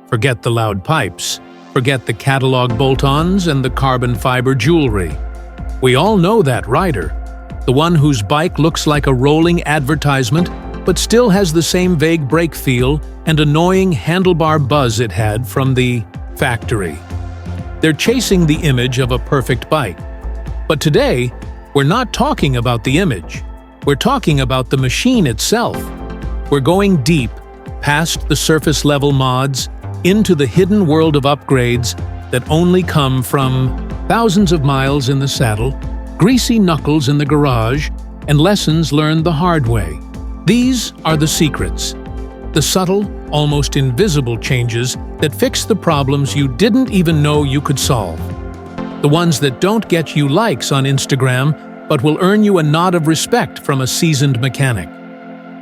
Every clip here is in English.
Forget the loud pipes. Forget the catalog bolt-ons and the carbon fiber jewelry. We all know that rider, the one whose bike looks like a rolling advertisement but still has the same vague brake feel and annoying handlebar buzz it had from the factory. They're chasing the image of a perfect bike. But today, we're not talking about the image. We're talking about the machine itself. We're going deep, past the surface-level mods, into the hidden world of upgrades that only come from thousands of miles in the saddle, greasy knuckles in the garage, and lessons learned the hard way. These are the secrets. The subtle, almost invisible changes that fix the problems you didn't even know you could solve. The ones that don't get you likes on Instagram, but will earn you a nod of respect from a seasoned mechanic.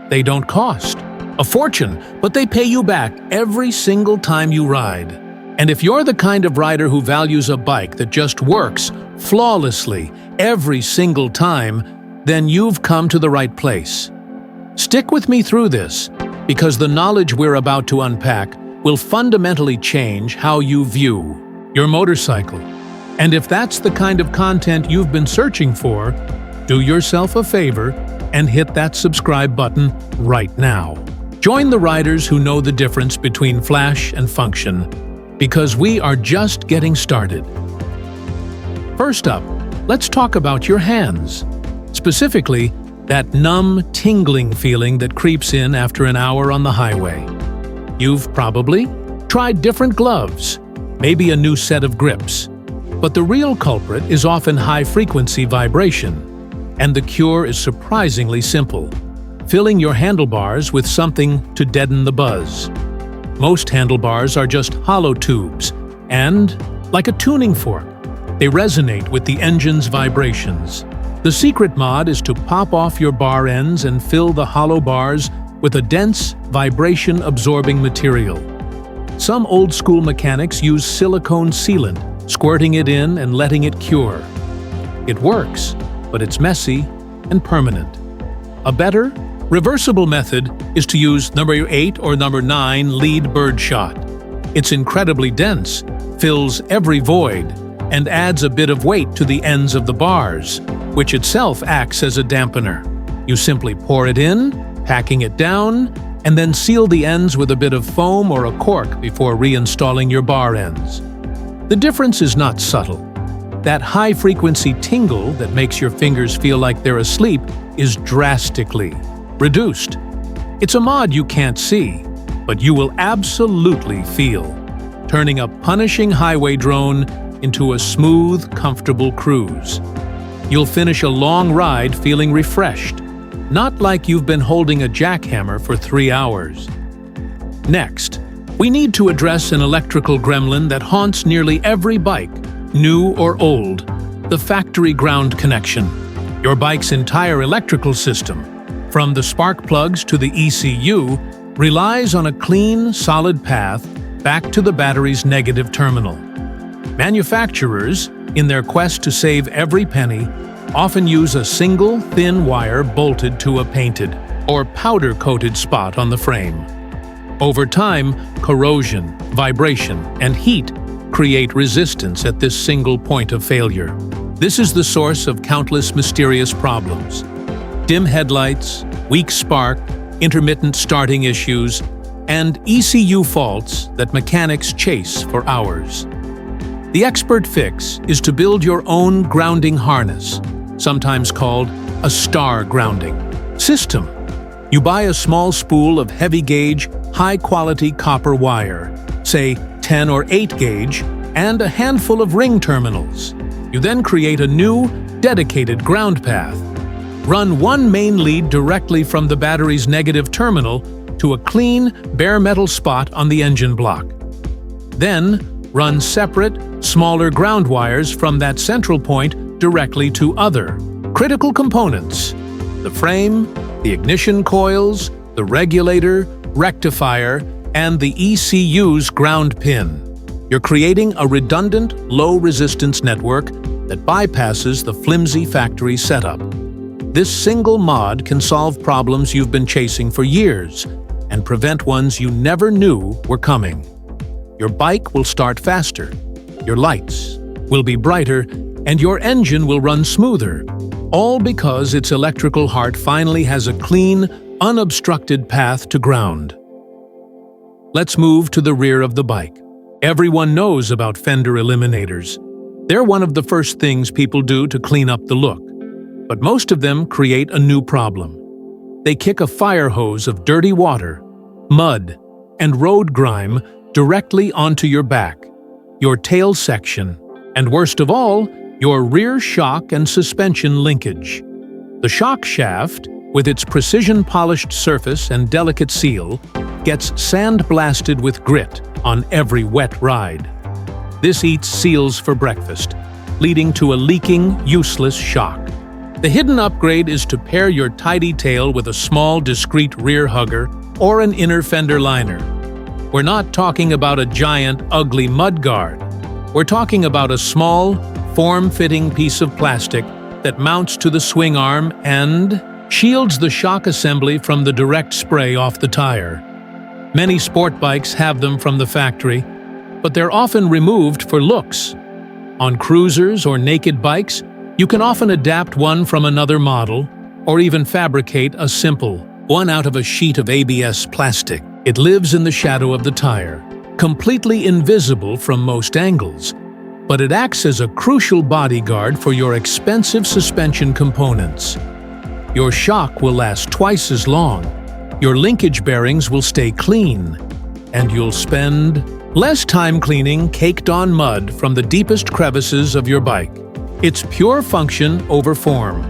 They don't cost a fortune, but they pay you back every single time you ride. And if you're the kind of rider who values a bike that just works flawlessly every single time, then you've come to the right place. Stick with me through this, because the knowledge we're about to unpack will fundamentally change how you view your motorcycle. And if that's the kind of content you've been searching for, do yourself a favor and hit that subscribe button right now. Join the riders who know the difference between flash and function, because we are just getting started. First up, let's talk about your hands. Specifically, that numb, tingling feeling that creeps in after an hour on the highway. You've probably tried different gloves, maybe a new set of grips. But the real culprit is often high-frequency vibration, and the cure is surprisingly simple: filling your handlebars with something to deaden the buzz. Most handlebars are just hollow tubes, and, like a tuning fork, they resonate with the engine's vibrations. The secret mod is to pop off your bar ends and fill the hollow bars with a dense, vibration-absorbing material. Some old-school mechanics use silicone sealant, squirting it in and letting it cure. It works, but it's messy and permanent. A better, reversible method is to use number 8 or number 9 lead birdshot. It's incredibly dense, fills every void, and adds a bit of weight to the ends of the bars, which itself acts as a dampener. You simply pour it in, packing it down, and then seal the ends with a bit of foam or a cork before reinstalling your bar ends. The difference is not subtle. That high-frequency tingle that makes your fingers feel like they're asleep is drastically reduced. It's a mod you can't see, but you will absolutely feel, turning a punishing highway drone into a smooth, comfortable cruise. You'll finish a long ride feeling refreshed, not like you've been holding a jackhammer for 3 hours. Next, we need to address an electrical gremlin that haunts nearly every bike, new or old: the factory ground connection. Your bike's entire electrical system, from the spark plugs to the ECU, relies on a clean, solid path back to the battery's negative terminal. Manufacturers, in their quest to save every penny, often use a single, thin wire bolted to a painted or powder-coated spot on the frame. Over time, corrosion, vibration, and heat create resistance at this single point of failure. This is the source of countless mysterious problems: dim headlights, weak spark, intermittent starting issues, and ECU faults that mechanics chase for hours. The expert fix is to build your own grounding harness, sometimes called a star grounding system. You buy a small spool of heavy-gauge, high-quality copper wire, say 10 or 8 gauge, and a handful of ring terminals. You then create a new, dedicated ground path. Run one main lead directly from the battery's negative terminal to a clean, bare metal spot on the engine block. Then, run separate, smaller ground wires from that central point directly to other critical components: the frame, the ignition coils, the regulator, rectifier, and the ECU's ground pin. You're creating a redundant, low-resistance network that bypasses the flimsy factory setup. This single mod can solve problems you've been chasing for years and prevent ones you never knew were coming. Your bike will start faster, your lights will be brighter, and your engine will run smoother, all because its electrical heart finally has a clean, unobstructed path to ground. Let's move to the rear of the bike. Everyone knows about fender eliminators. They're one of the first things people do to clean up the look. But most of them create a new problem. They kick a fire hose of dirty water, mud, and road grime directly onto your back, your tail section, and worst of all, your rear shock and suspension linkage. The shock shaft, with its precision-polished surface and delicate seal, gets sandblasted with grit on every wet ride. This eats seals for breakfast, leading to a leaking, useless shock. The hidden upgrade is to pair your tidy tail with a small, discreet rear hugger or an inner fender liner. We're not talking about a giant, ugly mud guard. We're talking about a small, form-fitting piece of plastic that mounts to the swing arm and shields the shock assembly from the direct spray off the tire. Many sport bikes have them from the factory, but they're often removed for looks. On cruisers or naked bikes, you can often adapt one from another model or even fabricate a simple one out of a sheet of ABS plastic. It lives in the shadow of the tire, completely invisible from most angles, but it acts as a crucial bodyguard for your expensive suspension components. Your shock will last twice as long, your linkage bearings will stay clean, and you'll spend less time cleaning caked-on mud from the deepest crevices of your bike. It's pure function over form,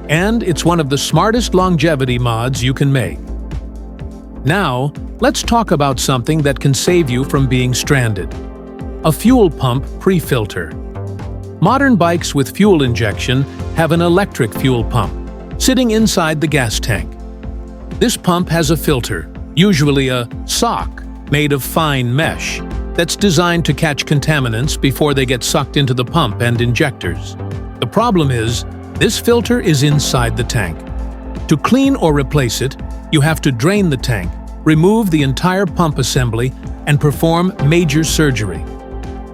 and it's one of the smartest longevity mods you can make. Now, let's talk about something that can save you from being stranded. A fuel pump pre-filter. Modern bikes with fuel injection have an electric fuel pump sitting inside the gas tank. This pump has a filter, usually a sock made of fine mesh, that's designed to catch contaminants before they get sucked into the pump and injectors. The problem is, this filter is inside the tank. To clean or replace it, you have to drain the tank, remove the entire pump assembly, and perform major surgery.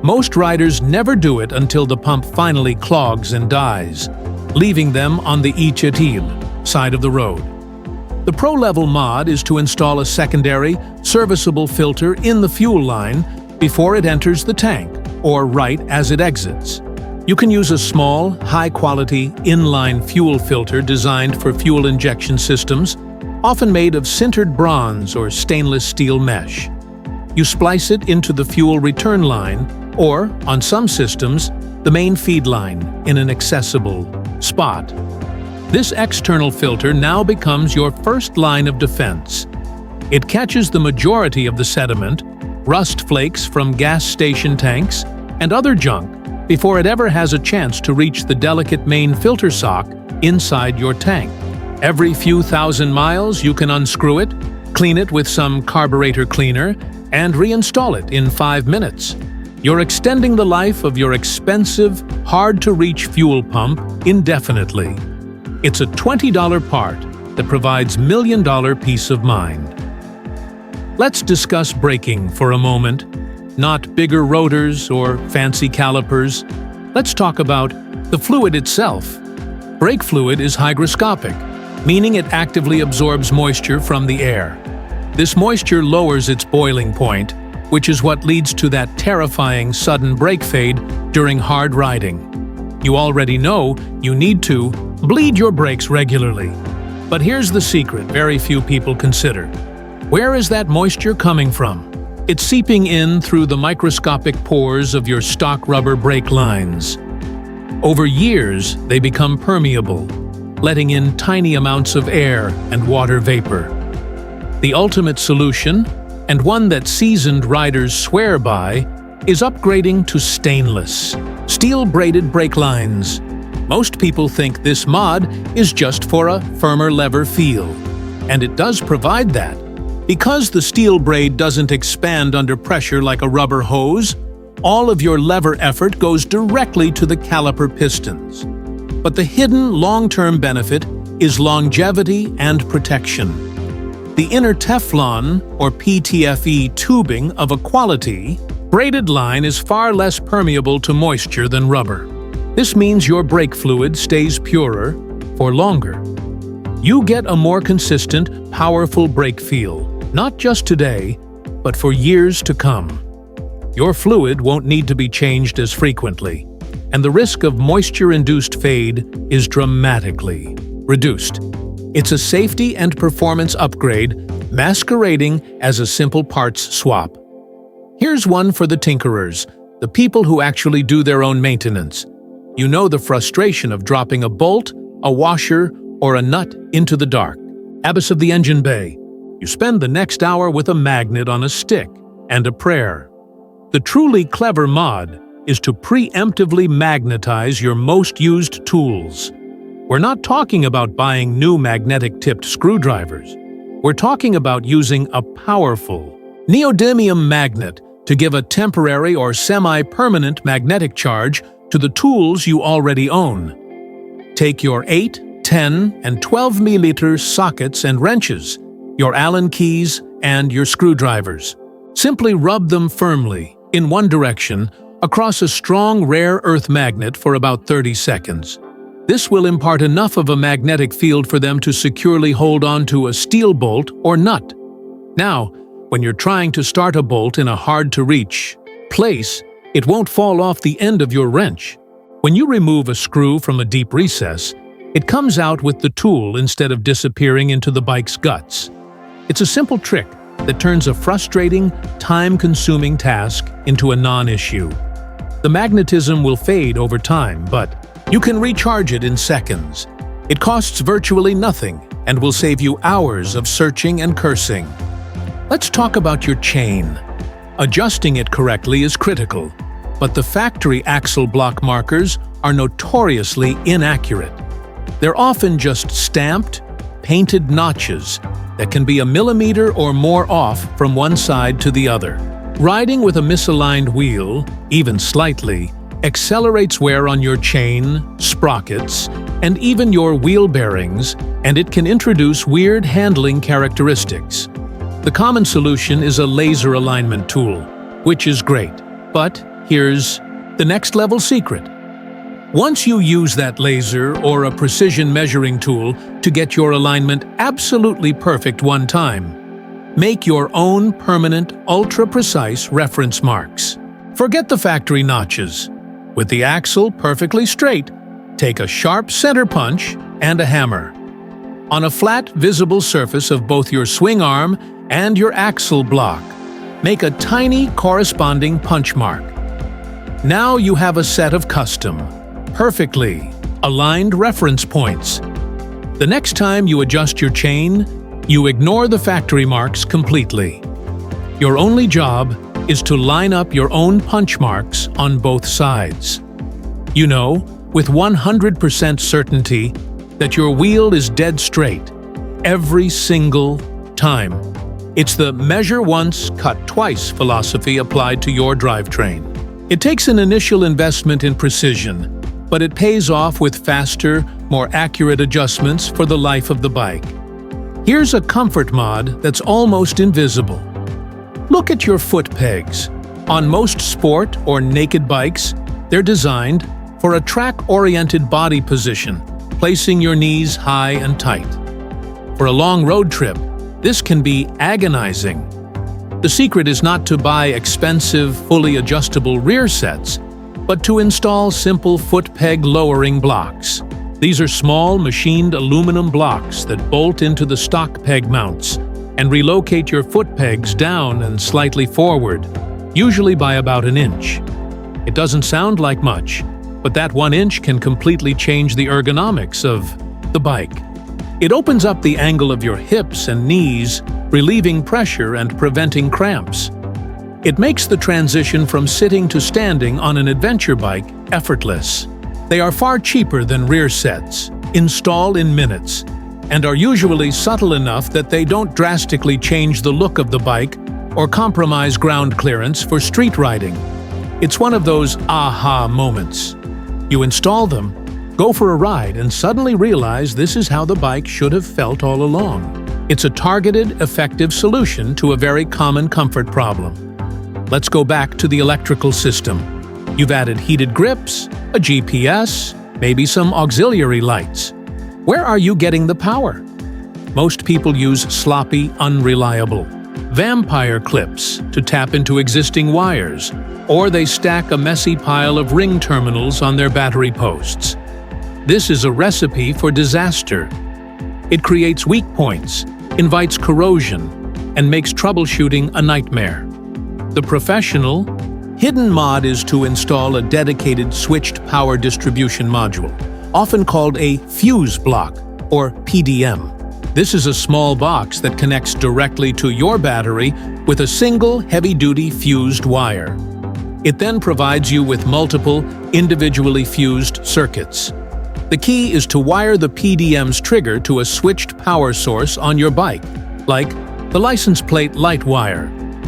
Most riders never do it until the pump finally clogs and dies, leaving them on the itchil side of the road. The pro-level mod is to install a secondary, serviceable filter in the fuel line before it enters the tank, or right as it exits. You can use a small, high-quality, inline fuel filter designed for fuel injection systems, often made of sintered bronze or stainless steel mesh. You splice it into the fuel return line, or, on some systems, the main feed line in an accessible spot. This external filter now becomes your first line of defense. It catches the majority of the sediment, rust flakes from gas station tanks, and other junk before it ever has a chance to reach the delicate main filter sock inside your tank. Every few thousand miles, you can unscrew it, clean it with some carburetor cleaner, and reinstall it in 5 minutes. You're extending the life of your expensive, hard-to-reach fuel pump indefinitely. It's a $20 part that provides million-dollar peace of mind. Let's discuss braking for a moment. Not bigger rotors or fancy calipers. Let's talk about the fluid itself. Brake fluid is hygroscopic, meaning it actively absorbs moisture from the air. This moisture lowers its boiling point, which is what leads to that terrifying sudden brake fade during hard riding. You already know you need to bleed your brakes regularly. But here's the secret very few people consider. Where is that moisture coming from? It's seeping in through the microscopic pores of your stock rubber brake lines. Over years, they become permeable, letting in tiny amounts of air and water vapor. The ultimate solution, and one that seasoned riders swear by, is upgrading to stainless, steel-braided brake lines. Most people think this mod is just for a firmer lever feel, and it does provide that. Because the steel braid doesn't expand under pressure like a rubber hose, all of your lever effort goes directly to the caliper pistons. But the hidden long-term benefit is longevity and protection. The inner Teflon, or PTFE, tubing of a quality Braided line is far less permeable to moisture than rubber. This means your brake fluid stays purer for longer. You get a more consistent, powerful brake feel, not just today, but for years to come. Your fluid won't need to be changed as frequently, and the risk of moisture-induced fade is dramatically reduced. It's a safety and performance upgrade masquerading as a simple parts swap. Here's one for the tinkerers, the people who actually do their own maintenance. You know the frustration of dropping a bolt, a washer, or a nut into the dark abyss of the engine bay. You spend the next hour with a magnet on a stick and a prayer. The truly clever mod is to preemptively magnetize your most used tools. We're not talking about buying new magnetic-tipped screwdrivers. We're talking about using a powerful neodymium magnet to give a temporary or semi-permanent magnetic charge to the tools you already own. Take your 8, 10, and 12 mm sockets and wrenches, your Allen keys, and your screwdrivers. Simply rub them firmly, in one direction, across a strong rare earth magnet for about 30 seconds. This will impart enough of a magnetic field for them to securely hold on to a steel bolt or nut. Now, when you're trying to start a bolt in a hard-to-reach place, it won't fall off the end of your wrench. When you remove a screw from a deep recess, it comes out with the tool instead of disappearing into the bike's guts. It's a simple trick that turns a frustrating, time-consuming task into a non-issue. The magnetism will fade over time, but you can recharge it in seconds. It costs virtually nothing and will save you hours of searching and cursing. Let's talk about your chain. Adjusting it correctly is critical, but the factory axle block markers are notoriously inaccurate. They're often just stamped, painted notches that can be a millimeter or more off from one side to the other. Riding with a misaligned wheel, even slightly, accelerates wear on your chain, sprockets, and even your wheel bearings, and it can introduce weird handling characteristics. The common solution is a laser alignment tool, which is great. But here's the next level secret. Once you use that laser or a precision measuring tool to get your alignment absolutely perfect one time, make your own permanent, ultra-precise reference marks. Forget the factory notches. With the axle perfectly straight, take a sharp center punch and a hammer. On a flat, visible surface of both your swing arm and your axle block, make a tiny corresponding punch mark. Now you have a set of custom, perfectly aligned reference points. The next time you adjust your chain, you ignore the factory marks completely. Your only job is to line up your own punch marks on both sides. You know, with 100% certainty, that your wheel is dead straight, every single time. It's the measure once, cut twice philosophy applied to your drivetrain. It takes an initial investment in precision, but it pays off with faster, more accurate adjustments for the life of the bike. Here's a comfort mod that's almost invisible. Look at your foot pegs. On most sport or naked bikes, they're designed for a track-oriented body position, placing your knees high and tight. For a long road trip, this can be agonizing. The secret is not to buy expensive, fully adjustable rear sets, but to install simple foot peg lowering blocks. These are small, machined aluminum blocks that bolt into the stock peg mounts and relocate your foot pegs down and slightly forward, usually by about an inch. It doesn't sound like much, but that 1 inch can completely change the ergonomics of the bike. It opens up the angle of your hips and knees, relieving pressure and preventing cramps. It makes the transition from sitting to standing on an adventure bike effortless. They are far cheaper than rear sets, install in minutes, and are usually subtle enough that they don't drastically change the look of the bike or compromise ground clearance for street riding. It's one of those aha moments. You install them, go for a ride, and suddenly realize this is how the bike should have felt all along. It's a targeted, effective solution to a very common comfort problem. Let's go back to the electrical system. You've added heated grips, a GPS, maybe some auxiliary lights. Where are you getting the power? Most people use sloppy, unreliable vampire clips to tap into existing wires, or they stack a messy pile of ring terminals on their battery posts. This is a recipe for disaster. It creates weak points, invites corrosion, and makes troubleshooting a nightmare. The professional, hidden mod is to install a dedicated switched power distribution module, often called a fuse block, or PDM. This is a small box that connects directly to your battery with a single heavy-duty fused wire. It then provides you with multiple, individually fused circuits. The key is to wire the PDM's trigger to a switched power source on your bike, like the license plate light wire.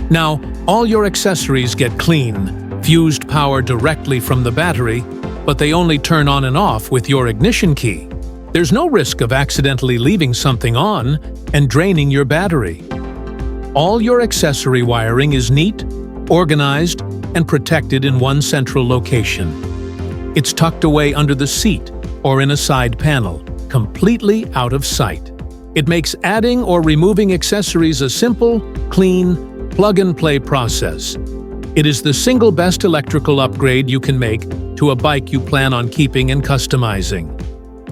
Now, all your accessories get clean, fused power directly from the battery, but they only turn on and off with your ignition key. There's no risk of accidentally leaving something on and draining your battery. All your accessory wiring is neat, organized, and protected in one central location. It's tucked away under the seat or in a side panel, completely out of sight. It makes adding or removing accessories a simple, clean, plug-and-play process. It is the single best electrical upgrade you can make to a bike you plan on keeping and customizing.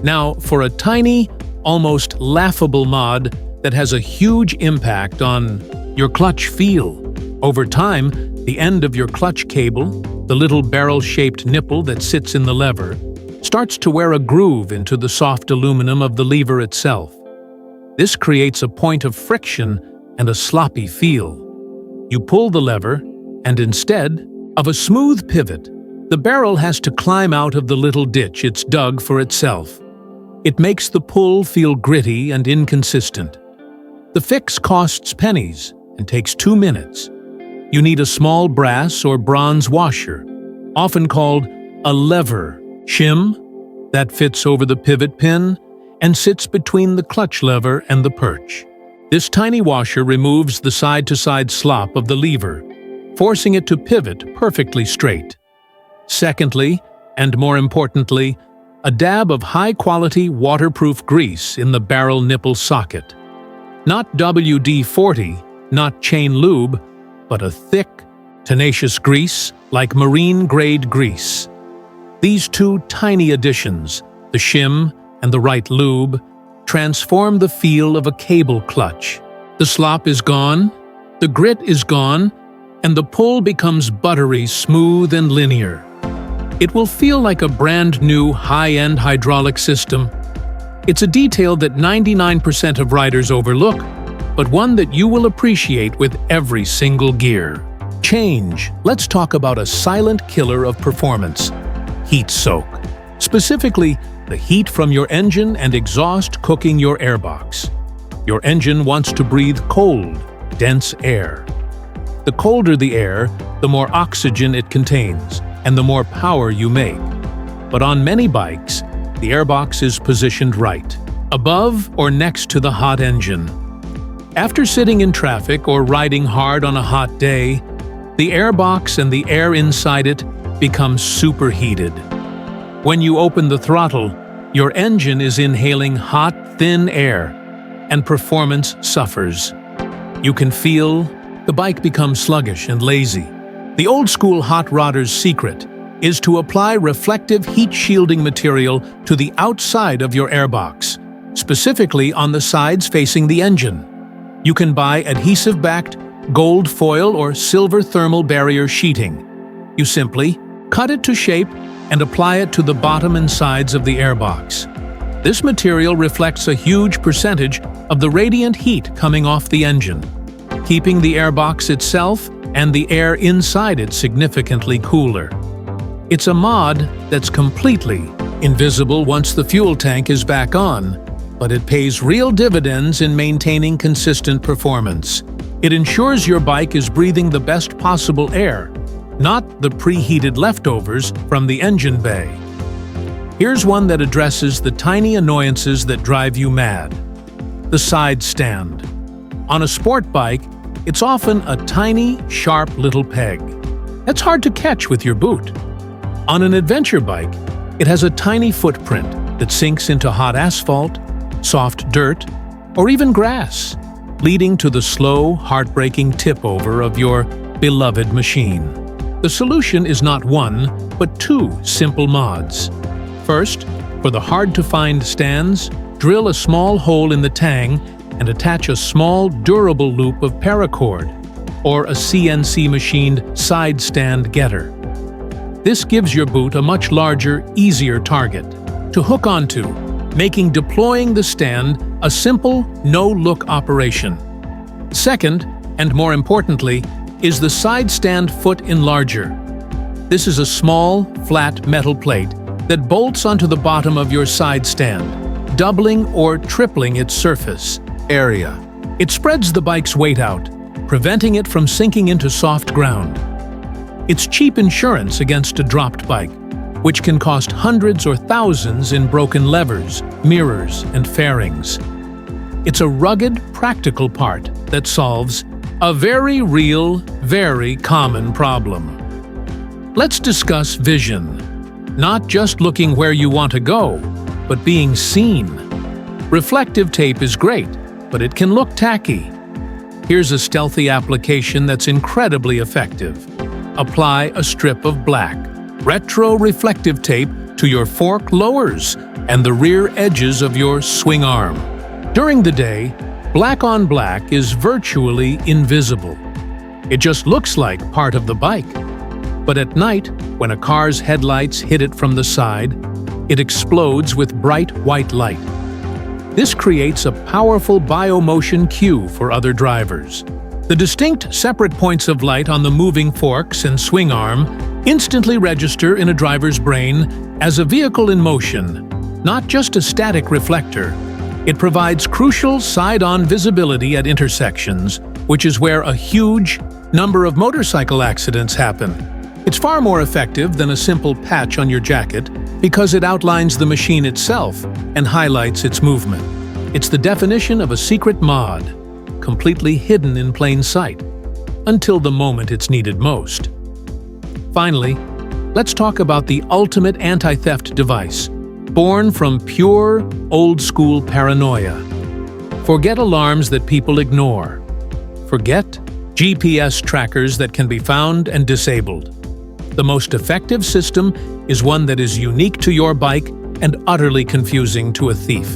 Now, for a tiny, almost laughable mod that has a huge impact on your clutch feel. Over time, the end of your clutch cable, the little barrel-shaped nipple that sits in the lever, starts to wear a groove into the soft aluminum of the lever itself. This creates a point of friction and a sloppy feel. You pull the lever, and instead of a smooth pivot, the barrel has to climb out of the little ditch it's dug for itself. It makes the pull feel gritty and inconsistent. The fix costs pennies and takes 2 minutes. You need a small brass or bronze washer, often called a lever shim, that fits over the pivot pin and sits between the clutch lever and the perch. This tiny washer removes the side-to-side slop of the lever, forcing it to pivot perfectly straight. Secondly, and more importantly, a dab of high-quality waterproof grease in the barrel nipple socket. Not WD-40, not chain lube, but a thick, tenacious grease like marine-grade grease. These two tiny additions, the shim and the right lube, transform the feel of a cable clutch. The slop is gone, the grit is gone, and the pull becomes buttery, smooth, and linear. It will feel like a brand new high-end hydraulic system. It's a detail that 99% of riders overlook, but one that you will appreciate with every single gear. Change. Let's talk about a silent killer of performance: heat soak. Specifically, the heat from your engine and exhaust cooking your airbox. Your engine wants to breathe cold, dense air. The colder the air, the more oxygen it contains, and the more power you make. But on many bikes, the airbox is positioned right, above or next to the hot engine. After sitting in traffic or riding hard on a hot day, the airbox and the air inside it become superheated. When you open the throttle, your engine is inhaling hot, thin air, and performance suffers. You can feel the bike becomes sluggish and lazy. The old-school hot rodder's secret is to apply reflective heat-shielding material to the outside of your airbox, specifically on the sides facing the engine. You can buy adhesive-backed gold foil or silver thermal barrier sheeting. You simply cut it to shape and apply it to the bottom and sides of the airbox. This material reflects a huge percentage of the radiant heat coming off the engine, keeping the airbox itself and the air inside it significantly cooler. It's a mod that's completely invisible once the fuel tank is back on, but it pays real dividends in maintaining consistent performance. It ensures your bike is breathing the best possible air, not the preheated leftovers from the engine bay. Here's one that addresses the tiny annoyances that drive you mad: the side stand. On a sport bike, It's often a tiny, sharp little peg. That's hard to catch with your boot. On an adventure bike, it has a tiny footprint that sinks into hot asphalt, soft dirt, or even grass, leading to the slow, heartbreaking tip-over of your beloved machine. The solution is not one, but two simple mods. First, for the hard-to-find stands, drill a small hole in the tang and attach a small, durable loop of paracord, or a CNC-machined side stand getter. This gives your boot a much larger, easier target to hook onto, making deploying the stand a simple, no-look operation. Second, and more importantly, is the side stand foot enlarger. This is a small, flat metal plate that bolts onto the bottom of your side stand, doubling or tripling its surface area. It spreads the bike's weight out, preventing it from sinking into soft ground. It's cheap insurance against a dropped bike, which can cost hundreds or thousands in broken levers, mirrors, and fairings. It's a rugged, practical part that solves a very real, very common problem. Let's discuss vision. Not just looking where you want to go, but being seen. Reflective tape is great, but it can look tacky. Here's a stealthy application that's incredibly effective. Apply a strip of black, retro reflective tape to your fork lowers and the rear edges of your swing arm. During the day, black on black is virtually invisible. It just looks like part of the bike. But at night, when a car's headlights hit it from the side, it explodes with bright white light. This creates a powerful biomotion cue for other drivers. The distinct separate points of light on the moving forks and swing arm instantly register in a driver's brain as a vehicle in motion, not just a static reflector. It provides crucial side-on visibility at intersections, which is where a huge number of motorcycle accidents happen. It's far more effective than a simple patch on your jacket because it outlines the machine itself and highlights its movement. It's the definition of a secret mod, completely hidden in plain sight, until the moment it's needed most. Finally, let's talk about the ultimate anti-theft device, born from pure, old-school paranoia. Forget alarms that people ignore. Forget GPS trackers that can be found and disabled. The most effective system is one that is unique to your bike and utterly confusing to a thief.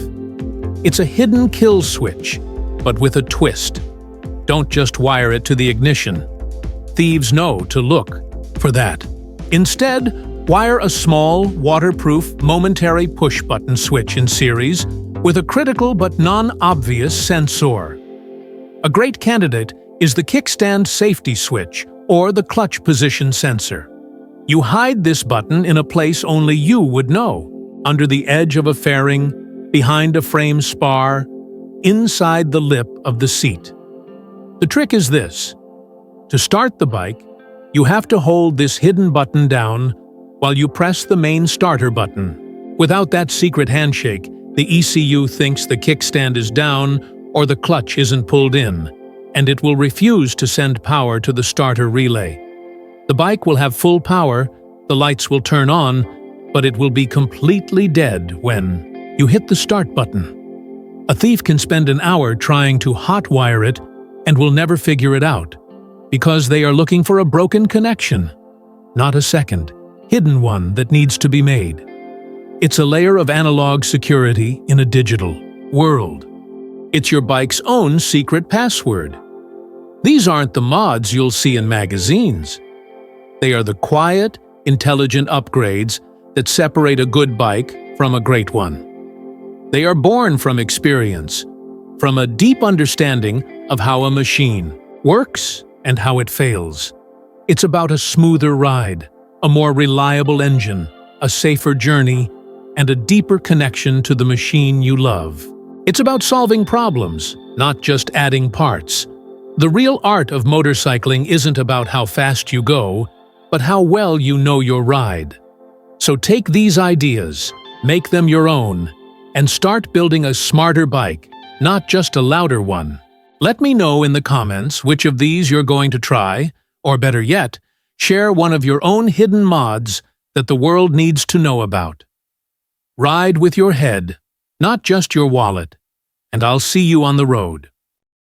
It's a hidden kill switch, but with a twist. Don't just wire it to the ignition. Thieves know to look for that. Instead, wire a small, waterproof, momentary push-button switch in series with a critical but non-obvious sensor. A great candidate is the kickstand safety switch or the clutch position sensor. You hide this button in a place only you would know, under the edge of a fairing, behind a frame spar, inside the lip of the seat. The trick is this. To start the bike, you have to hold this hidden button down while you press the main starter button. Without that secret handshake, the ECU thinks the kickstand is down or the clutch isn't pulled in, and it will refuse to send power to the starter relay. The bike will have full power, the lights will turn on, but it will be completely dead when you hit the start button. A thief can spend an hour trying to hotwire it and will never figure it out, because they are looking for a broken connection, not a second, hidden one that needs to be made. It's a layer of analog security in a digital world. It's your bike's own secret password. These aren't the mods you'll see in magazines. They are the quiet, intelligent upgrades that separate a good bike from a great one. They are born from experience, from a deep understanding of how a machine works and how it fails. It's about a smoother ride, a more reliable engine, a safer journey, and a deeper connection to the machine you love. It's about solving problems, not just adding parts. The real art of motorcycling isn't about how fast you go, but how well you know your ride. So take these ideas, make them your own, and start building a smarter bike, not just a louder one. Let me know in the comments which of these you're going to try, or better yet, share one of your own hidden mods that the world needs to know about. Ride with your head, not just your wallet, and I'll see you on the road.